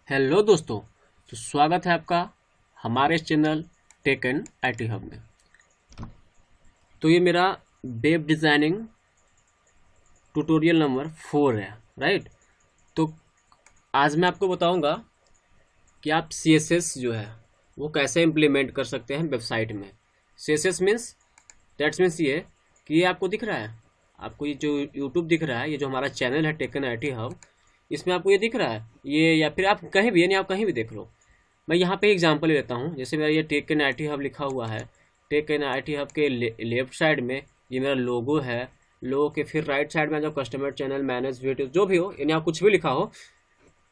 Hello दोस्तों। तो स्वागत है आपका हमारे इस channel tech and IT hub में। तो ये मेरा वेब डिज़ाइनिंग ट्यूटोरियल नंबर 4 है, राइट। तो आज मैं आपको बताऊंगा कि आप CSS जो है वो कैसे इम्प्लीमेंट कर सकते हैं वेबसाइट में। CSS मीन्स दैट्स मीन्स ये कि ये आपको दिख रहा है, आपको ये जो यूट्यूब दिख रहा है, ये जो हमारा चैनल है टेक एंड आईटी हब, इसमें आपको ये दिख रहा है ये, या फिर आप कहीं भी, यानी आप कहीं भी देख लो। मैं यहाँ पे एग्जांपल लेता हूँ, जैसे मेरा ये टेक एंड आईटी हब लिखा हुआ है। टेक एंड आईटी हब के लेफ्ट साइड में ये मेरा लोगो है। लोगो के फिर राइट साइड में जो कस्टमर चैनल मैनेज वीडियो जो भी हो, यानी आप कुछ भी लिखा हो,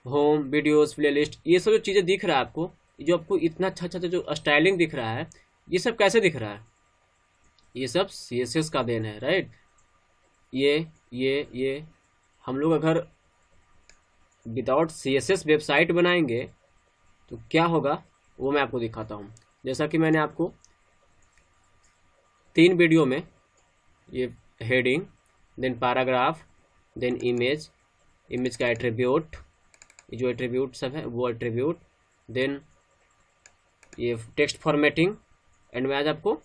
होम वीडियोस प्लेलिस्ट, ये सब जो चीज़ें दिख रहा है आपको, जो आपको इतना अच्छा अच्छा जो स्टाइलिंग दिख रहा है, ये सब कैसे दिख रहा है? ये सब CSS का देन है, राइट। ये हम लोग अगर विदाउट CSS वेबसाइट बनाएंगे तो क्या होगा वो मैं आपको दिखाता हूँ। जैसा कि मैंने आपको 3 वीडियो में ये heading, then paragraph, then image का एट्रीब्यूट, ये जो एट्रीब्यूट सब है वो एट्रीब्यूट, देन ये टेक्स्ट फॉर्मेटिंग, एंड मैं आज आपको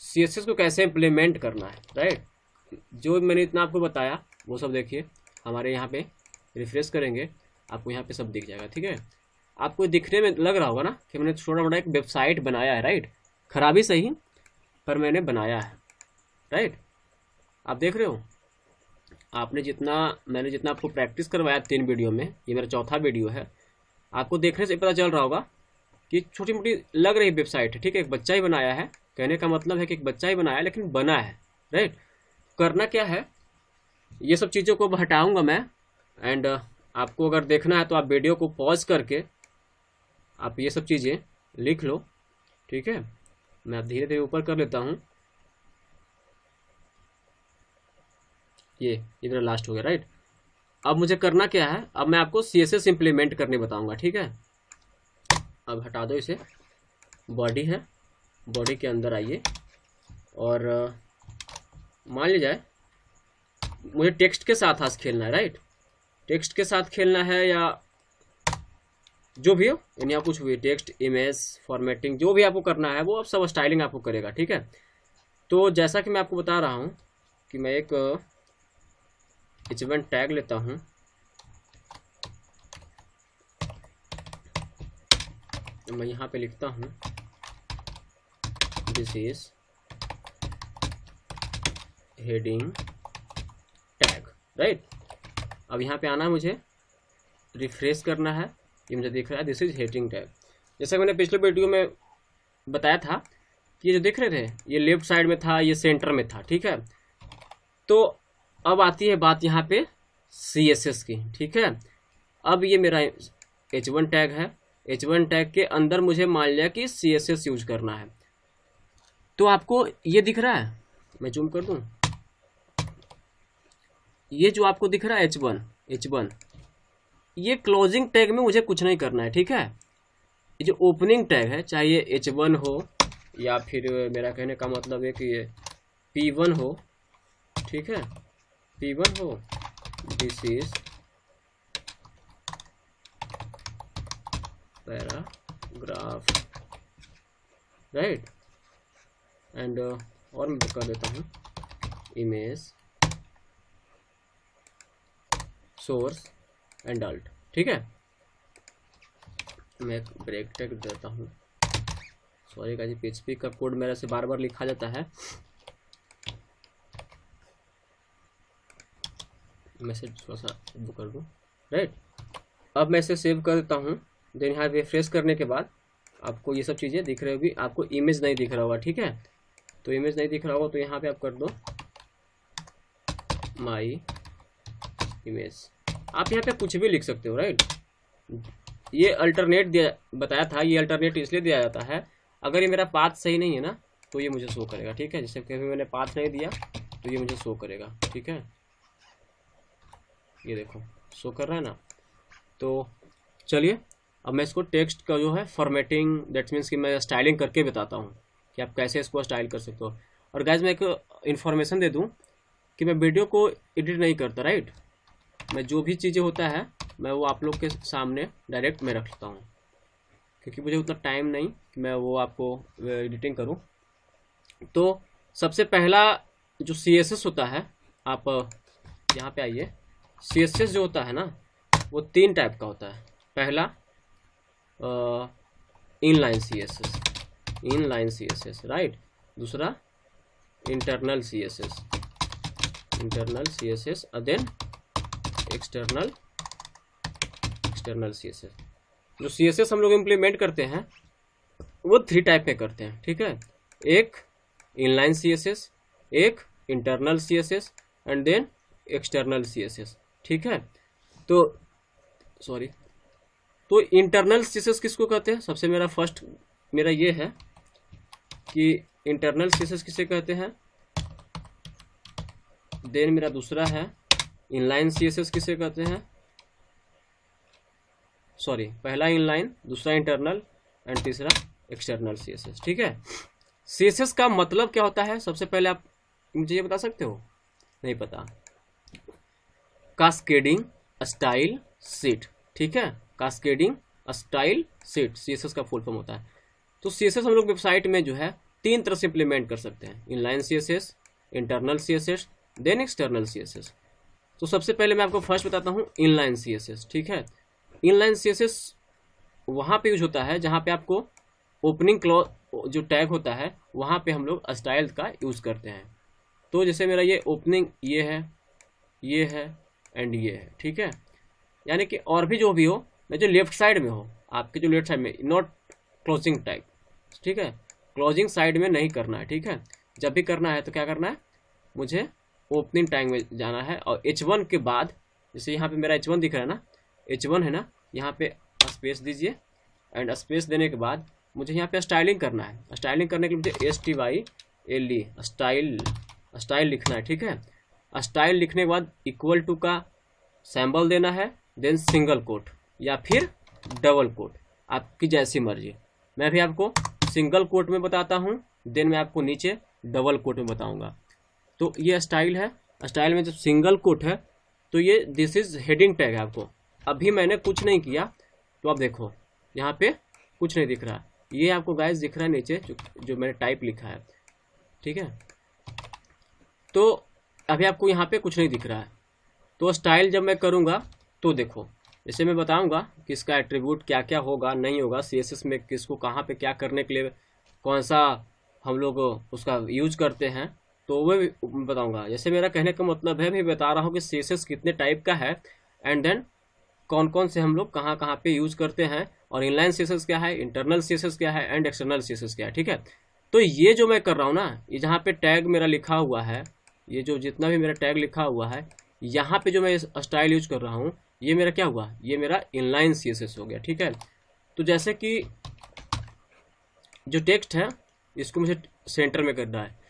CSS को कैसे इम्प्लीमेंट करना है, राइट। जो मैंने इतना आपको बताया वो सब देखिए हमारे यहाँ पे रिफ्रेश करेंगे, आपको यहाँ पे सब दिख जाएगा, ठीक है। आपको दिखने में लग रहा होगा ना कि मैंने छोटा मोटा एक वेबसाइट बनाया है, राइट। खराबी सही पर मैंने बनाया है, राइट। आप देख रहे हो, मैंने जितना आपको प्रैक्टिस करवाया 3 वीडियो में, ये मेरा चौथा वीडियो है। आपको देखने से पता चल रहा होगा कि छोटी मोटी लग रही वेबसाइट है, ठीक है। एक बच्चा ही बनाया है, कहने का मतलब है कि एक बच्चा ही बनाया है, लेकिन बना है, राइट। करना क्या है, ये सब चीज़ों को हटाऊंगा मैं, एंड आपको अगर देखना है तो आप वीडियो को पॉज करके आप ये सब चीज़ें लिख लो, ठीक है। मैं अब धीरे धीरे ऊपर कर लेता हूँ। ये मेरा लास्ट हो गया, राइट। अब मुझे करना क्या है, अब मैं आपको CSS इम्प्लीमेंट करने बताऊंगा, ठीक है। अब हटा दो इसे। बॉडी है, बॉडी के अंदर आइए और मान लीजिए मुझे टेक्स्ट के साथ आज खेलना है, राइट। टेक्स्ट के साथ खेलना है या जो भी हो, यानी आप कुछ भी टेक्स्ट, इमेज, फॉर्मेटिंग, जो भी आपको करना है वो अब सब स्टाइलिंग आपको करेगा, ठीक है। तो जैसा कि मैं आपको बता रहा हूँ कि मैं एक H1 टैग लेता हूँ। तो मैं यहाँ पे लिखता हूँ this is heading tag, right. अब यहाँ पे आना है, मुझे रिफ्रेश करना है, ये मुझे दिख रहा है दिस इज हेडिंग टैग। जैसा कि मैंने पिछले वीडियो में बताया था कि ये जो देख रहे थे ये लेफ्ट साइड में था, ये सेंटर में था, ठीक है। तो अब आती है बात यहाँ पे CSS की, ठीक है। अब ये मेरा H1 टैग है, H1 टैग के अंदर मुझे मान लिया कि CSS यूज करना है। तो आपको ये दिख रहा है, मैं जूम कर दूं, ये जो आपको दिख रहा है H1, ये क्लोजिंग टैग में मुझे कुछ नहीं करना है, ठीक है। ये जो ओपनिंग टैग है, चाहे ये H1 हो या फिर मेरा कहने का मतलब है कि ये P1 हो, ठीक है, P1 हो, this is paragraph, right. And और मैं कर देता हूँ इमेज, सोर्स एंड अल्ट, ठीक है। मैं एक ब्रेक टैग देता हूँ। सॉरी का जी, PHP का कोड मेरे से बार बार लिखा जाता है। मैसेज थोड़ा सा वो कर दूँ, राइट। अब मैं इसे सेव कर देता हूँ। देन यहाँ रिफ्रेश करने के बाद आपको ये सब चीज़ें दिख रही होगी, आपको इमेज नहीं दिख रहा होगा, ठीक है। तो इमेज नहीं दिख रहा होगा तो यहाँ पे आप कर दो माई इमेज। आप यहाँ पे कुछ भी लिख सकते हो, राइट। ये अल्टरनेट बताया था, ये अल्टरनेट इसलिए दिया जाता है अगर ये मेरा पाथ सही नहीं है ना तो ये मुझे शो करेगा, ठीक है। जैसे कभी मैंने पाथ नहीं दिया तो ये मुझे शो करेगा, ठीक है। ये देखो शो कर रहा है ना। तो चलिए अब मैं इसको टेक्स्ट का जो है फॉर्मेटिंग, दैट मीन्स कि मैं स्टाइलिंग करके बताता हूँ कि आप कैसे इसको स्टाइल कर सकते हो। और गाइज मैं एक इन्फॉर्मेशन दे दूँ कि मैं वीडियो को एडिट नहीं करता, राइट। मैं जो भी चीज़ें होता है मैं वो आप लोग के सामने डायरेक्ट मैं रखता हूँ, क्योंकि मुझे उतना टाइम नहीं कि मैं वो आपको एडिटिंग करूँ। तो सबसे पहला जो CSS होता है, आप यहाँ पे आइए। CSS जो होता है ना, वो 3 टाइप का होता है। पहला इनलाइन CSS, राइट। दूसरा internal CSS, then external CSS। जो CSS हम लोग इम्प्लीमेंट करते हैं वो 3 टाइप में करते हैं, ठीक है। एक इनलाइन CSS, एक internal CSS and then external CSS, ठीक है। तो सॉरी, तो इंटरनल CSS किसको कहते हैं? सबसे मेरा फर्स्ट मेरा ये है कि इंटरनल CSS किसे कहते हैं। देन मेरा दूसरा है इनलाइन CSS किसे कहते हैं। सॉरी, पहला इनलाइन, दूसरा इंटरनल एंड तीसरा एक्सटर्नल CSS, ठीक है। CSS का मतलब क्या होता है? सबसे पहले आप मुझे ये बता सकते हो? नहीं पता। कास्केडिंग स्टाइल शीट, ठीक है। कास्केडिंग स्टाइल शीट CSS का फुल फॉर्म होता है। तो CSS हम लोग वेबसाइट में जो है 3 तरह से इम्प्लीमेंट कर सकते हैं, inline CSS, internal CSS, then external CSS। तो सबसे पहले मैं आपको फर्स्ट बताता हूँ इनलाइन CSS, ठीक है। इनलाइन CSS वहाँ पे यूज होता है जहाँ पे आपको ओपनिंग क्लॉज जो टैग होता है वहाँ पे हम लोग स्टाइल का यूज़ करते हैं। तो जैसे मेरा ये ओपनिंग ये है एंड ये है, ठीक है। यानी कि और भी जो भी हो, जो लेफ्ट साइड में हो, आपके जो लेफ्ट साइड में, नॉट क्लोजिंग टैग, ठीक है। क्लोजिंग साइड में नहीं करना है, ठीक है। जब भी करना है तो क्या करना है, मुझे ओपनिंग टैग में जाना है और H1 के बाद, जैसे यहाँ पे मेरा H1 दिख रहा है ना, H1 है ना, यहाँ पे स्पेस दीजिए एंड स्पेस देने के बाद मुझे यहाँ पे स्टाइलिंग करना है। स्टाइलिंग करने के लिए मुझे STYLE स्टाइल लिखना है, ठीक है। स्टाइल लिखने के बाद इक्वल टू का सिंबल देना है, देन सिंगल कोट या फिर डबल कोट, आपकी जैसी मर्जी। मैं भी आपको सिंगल कोट में बताता हूँ, देन मैं आपको नीचे डबल कोट में बताऊँगा। तो ये स्टाइल है। स्टाइल में जब सिंगल कोट है तो ये दिस इज हेडिंग टैग है। आपको अभी मैंने कुछ नहीं किया, तो आप देखो यहाँ पे कुछ नहीं दिख रहा, ये आपको गाइस दिख रहा है नीचे जो मैंने टाइप लिखा है, ठीक है। तो अभी आपको यहाँ पे कुछ नहीं दिख रहा है। तो स्टाइल जब मैं करूँगा तो देखो, जैसे मैं बताऊँगा कि इसका एट्रीब्यूट क्या क्या होगा, नहीं होगा, CSS में किसको कहाँ पे क्या करने के लिए कौन सा हम लोग उसका यूज करते हैं, तो वो भी बताऊँगा। जैसे मेरा कहने का मतलब है, मैं बता रहा हूँ कि CSS कितने टाइप का है एंड देन कौन कौन से हम लोग कहाँ कहाँ पे यूज करते हैं, और इनलाइन CSS क्या है, इंटरनल CSS क्या है एंड एक्सटर्नल CSS क्या है, ठीक है। तो ये जो मैं कर रहा हूँ ना, ये जहाँ पे टैग मेरा लिखा हुआ है, ये जो जितना भी मेरा टैग लिखा हुआ है, यहाँ पे जो मैं स्टाइल यूज कर रहा हूँ, ये मेरा क्या हुआ, ये मेरा इनलाइन CSS हो गया, ठीक है। तो जैसे कि जो टेक्स्ट है इसको मुझे सेंटर में करना है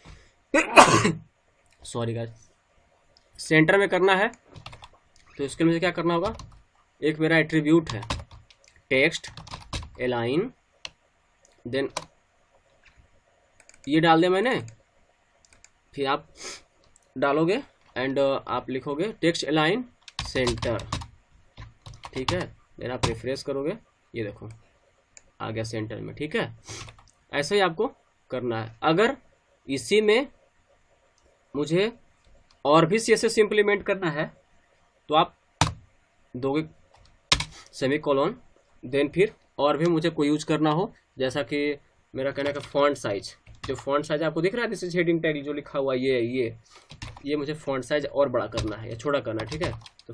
सॉरी गाइस, सेंटर में करना है। तो इसके लिए मुझे क्या करना होगा, एक मेरा एट्रीब्यूट है टेक्स्ट अलाइन, देन ये डाल दिया मैंने, फिर आप डालोगे एंड आप लिखोगे टेक्स्ट अलाइन सेंटर, ठीक है। देन आप रिफ्रेश करोगे, ये देखो आ गया सेंटर में, ठीक है। ऐसा ही आपको करना है। अगर इसी में मुझे और भी CSS इम्प्लीमेंट करना है तो आप दोगे सेमीकोलन, देन फिर और भी मुझे कोई यूज करना हो, जैसा कि मेरा कहने का फॉन्ट साइज, जो फॉन्ट साइज आपको दिख रहा है, दिस इज हेडिंग टैग जो लिखा हुआ ये मुझे फॉन्ट साइज और बड़ा करना है या छोटा करना है, ठीक है। तो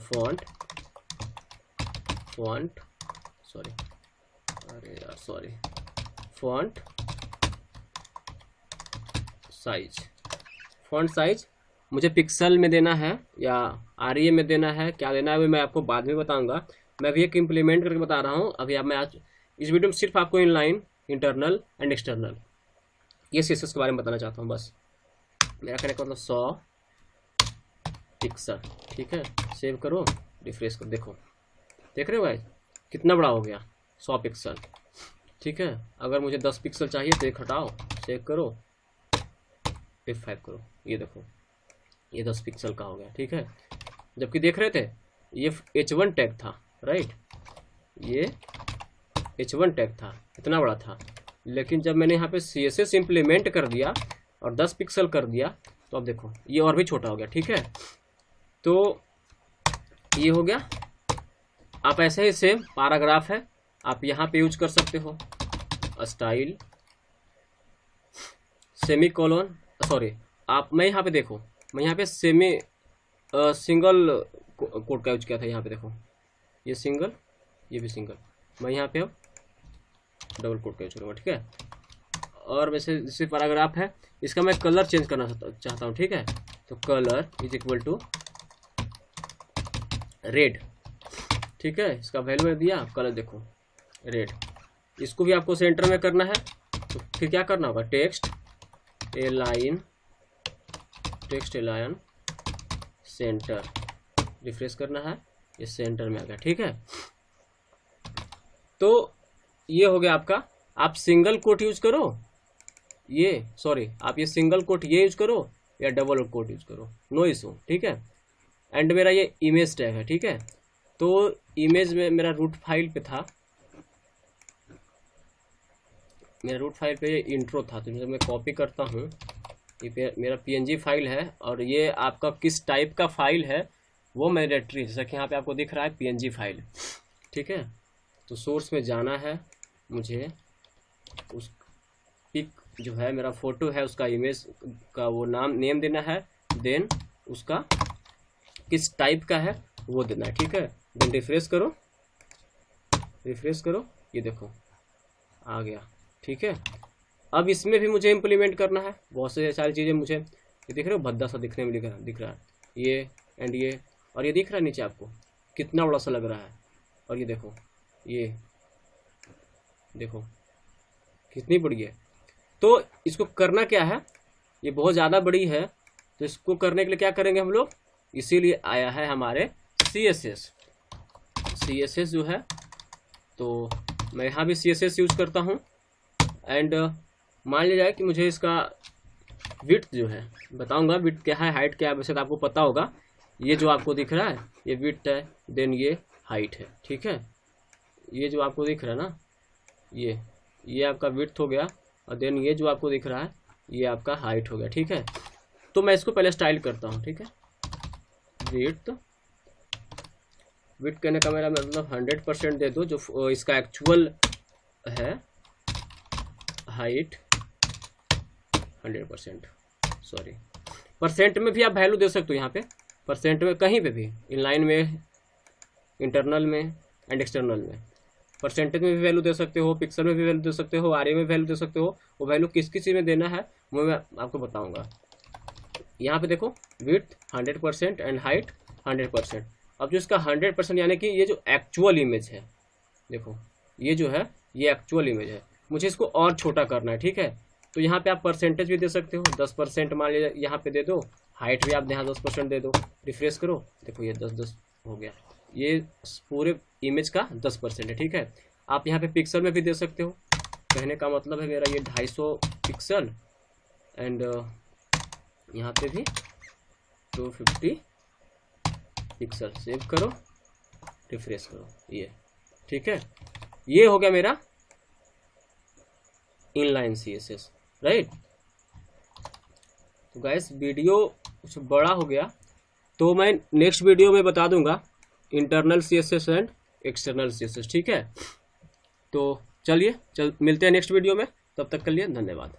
फॉन्ट साइज मुझे पिक्सल में देना है या REA में देना है, क्या देना है मैं आपको बाद में बताऊंगा। मैं भी एक इम्प्लीमेंट करके बता रहा हूँ अभी। मैं आज इस वीडियो में सिर्फ आपको इनलाइन, इंटरनल एंड एक्सटर्नल ये CSS के बारे में बताना चाहता हूँ बस। मेरा कहने का मतलब 100 पिक्सल, ठीक है। सेव करो, रिफ्रेश करो, देखो देख रहे हो भाई कितना बड़ा हो गया, 100 पिक्सल, ठीक है। अगर मुझे 10 पिक्सल चाहिए तो एक हटाओ, सेव करो, F5 करो, ये देखो ये 10 पिक्सल का हो गया, ठीक है। जबकि देख रहे थे ये H1 टैग था, राइट। ये H1 टैग था, इतना बड़ा था, लेकिन जब मैंने यहाँ पे CSS इम्प्लीमेंट कर दिया और 10 पिक्सल कर दिया तो अब देखो ये और भी छोटा हो गया। ठीक है, तो ये हो गया। आप ऐसे ही सेम पैराग्राफ है, आप यहाँ पे यूज कर सकते हो स्टाइल सेमी कोलोन, सॉरी आप, मैं यहाँ पे देखो, मैं यहाँ पे सिंगल कोट का यूज किया था। यहाँ पे देखो ये सिंगल, ये भी सिंगल, मैं यहाँ पे अब डबल कोट का यूज करूँगा। ठीक है, और वैसे जैसे पैराग्राफ है, इसका मैं कलर चेंज करना चाहता हूँ। ठीक है, तो colour is equal to red. ठीक है, इसका वैल्यू में दिया, कलर देखो रेड। इसको भी आपको सेंटर में करना है, तो फिर क्या करना होगा, टेक्स्ट अलाइन सेंटर, रिफ्रेश करना है, ये सेंटर में आ गया। ठीक है, तो ये हो गया आपका। आप सिंगल कोट यूज करो, ये सॉरी आप ये सिंगल कोट ये यूज करो या डबल कोट यूज करो, नो इशू। ठीक है, एंड मेरा ये इमेज टैग है। ठीक है, तो इमेज में मेरा रूट फाइल पे था, मेरा रूट फाइल पे ये इंट्रो था, तो मैं कॉपी करता हूँ, ये मेरा PNG फाइल है, और ये आपका किस टाइप का फाइल है वो मैं डायरेक्टरी, जैसा कि यहाँ पे आपको दिख रहा है PNG फाइल। ठीक है, तो सोर्स में जाना है मुझे, उस पिक जो है मेरा फोटो है उसका इमेज का वो नेम देना है, देन उसका किस टाइप का है वो देना है। ठीक है, देन रिफ्रेश करो, ये देखो आ गया। ठीक है, अब इसमें भी मुझे इम्प्लीमेंट करना है बहुत से सारी चीज़ें। मुझे ये दिख रहे हो, भद्दा सा दिखने में दिख रहा है ये एंड ये, और ये दिख रहा है नीचे आपको कितना बड़ा सा लग रहा है, और ये देखो, ये देखो कितनी बड़ी है। तो इसको करना क्या है, ये बहुत ज़्यादा बड़ी है, तो इसको करने के लिए क्या करेंगे हम लोग, इसीलिए आया है हमारे CSS जो है, तो मैं यहाँ भी CSS यूज करता हूँ। एंड मान लिया जाए कि मुझे इसका विड्थ जो है, बताऊंगा विड्थ क्या है, हाइट क्या है, वैसे तो आपको पता होगा। ये जो आपको दिख रहा है ये विड्थ है, देन ये हाइट है। ठीक है, ये जो आपको दिख रहा है ना, ये आपका विड्थ हो गया, और देन ये जो आपको दिख रहा है ये आपका हाइट हो गया। ठीक है, तो मैं इसको पहले स्टाइल करता हूँ। ठीक है, विड्थ कहने का मेरा मतलब 100% दे दो, जो इसका एक्चुअल है, हाइट 100%, सॉरी परसेंट में भी आप वैल्यू दे सकते हो। यहाँ पे परसेंट में कहीं पे भी, इनलाइन में, इंटरनल में एंड एक्सटर्नल में, परसेंटेज में भी वैल्यू दे सकते हो, पिक्सल में भी वैल्यू दे सकते हो, RA में वैल्यू दे सकते हो। वो वैल्यू किस किस चीज़ में देना है वो मैं आपको बताऊंगा। यहाँ पे देखो विड्थ 100% एंड हाइट 100%। अब जो इसका 100% यानी कि ये जो एक्चुअल इमेज है, देखो ये जो है ये एक्चुअल इमेज है, मुझे इसको और छोटा करना है। ठीक है, तो यहाँ पे आप परसेंटेज भी दे सकते हो, 10% मान लीजिए यहाँ पे दे दो, हाइट भी आप यहाँ 10% दे दो, रिफ्रेश करो, देखो ये 10 हो गया, ये पूरे इमेज का 10% है। ठीक है, आप यहाँ पे पिक्सल में भी दे सकते हो, कहने का मतलब है मेरा ये 250 पिक्सल, एंड यहाँ पे भी 250 पिक्सल, सेव करो, रिफ्रेश करो, ये ठीक है, ये हो गया मेरा इनलाइन CSS, राइट। तो गाइस वीडियो कुछ बड़ा हो गया, तो मैं नेक्स्ट वीडियो में बता दूंगा internal CSS and external CSS। ठीक है, तो चलिए मिलते हैं नेक्स्ट वीडियो में, तब तक के लिए धन्यवाद।